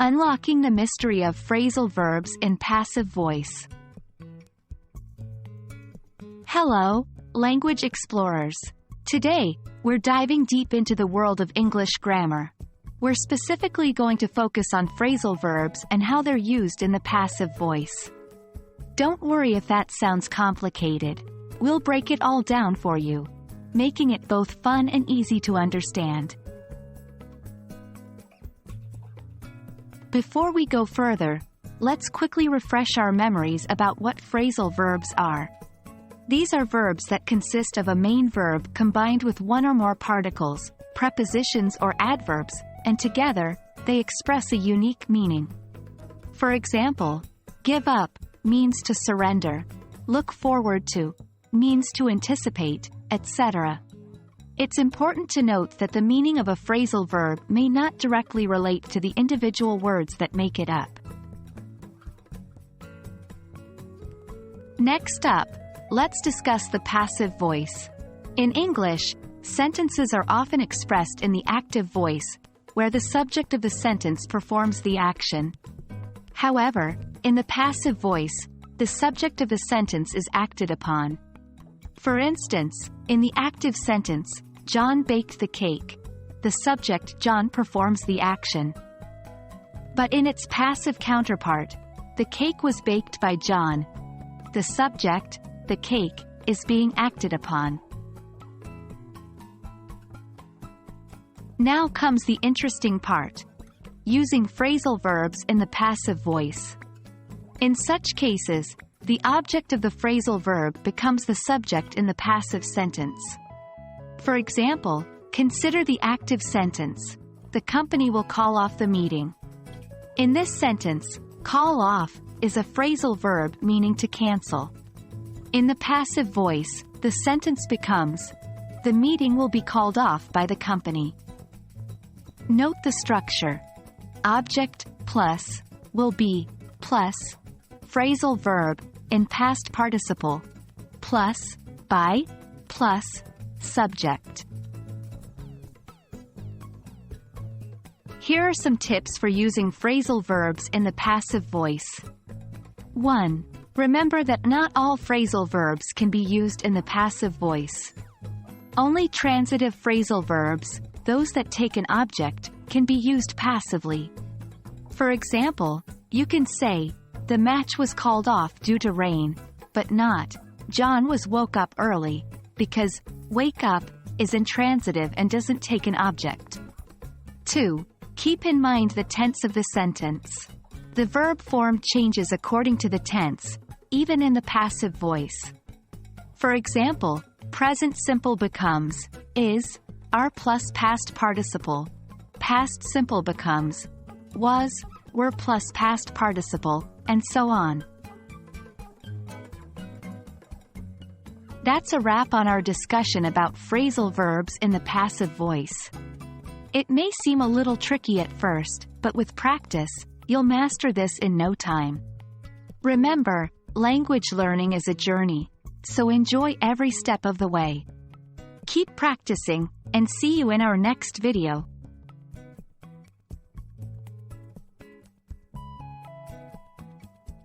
Unlocking the mystery of phrasal verbs in passive voice. Hello, language explorers. Today, we're diving deep into the world of English grammar. We're specifically going to focus on phrasal verbs and how they're used in the passive voice. Don't worry if that sounds complicated. We'll break it all down for you, making it both fun and easy to understand. Before we go further, let's quickly refresh our memories about what phrasal verbs are. These are verbs that consist of a main verb combined with one or more particles, prepositions or adverbs, and together, they express a unique meaning. For example, give up means to surrender, look forward to means to anticipate, etc. It's important to note that the meaning of a phrasal verb may not directly relate to the individual words that make it up. Next up, let's discuss the passive voice. In English, sentences are often expressed in the active voice, where the subject of the sentence performs the action. However, in the passive voice, the subject of the sentence is acted upon. For instance, in the active sentence, John baked the cake, the subject John performs the action. But in its passive counterpart, the cake was baked by John. The subject, the cake, is being acted upon. Now comes the interesting part: using phrasal verbs in the passive voice. In such cases, the object of the phrasal verb becomes the subject in the passive sentence. For example, consider the active sentence: the company will call off the meeting. In this sentence, call off is a phrasal verb meaning to cancel. In the passive voice, the sentence becomes: the meeting will be called off by the company. Note the structure: object plus will be plus phrasal verb in past participle plus by plus subject. Here are some tips for using phrasal verbs in the passive voice. 1. Remember that not all phrasal verbs can be used in the passive voice. Only transitive phrasal verbs, those that take an object, can be used passively. For example, you can say, the match was called off due to rain, but not, John was woke up early, because wake up is intransitive and doesn't take an object. 2. Keep in mind the tense of the sentence. The verb form changes according to the tense, even in the passive voice. For example, present simple becomes is, are plus past participle. Past simple becomes was, were plus past participle, and so on. That's a wrap on our discussion about phrasal verbs in the passive voice. It may seem a little tricky at first, but with practice, you'll master this in no time. Remember, language learning is a journey, so enjoy every step of the way. Keep practicing, and see you in our next video.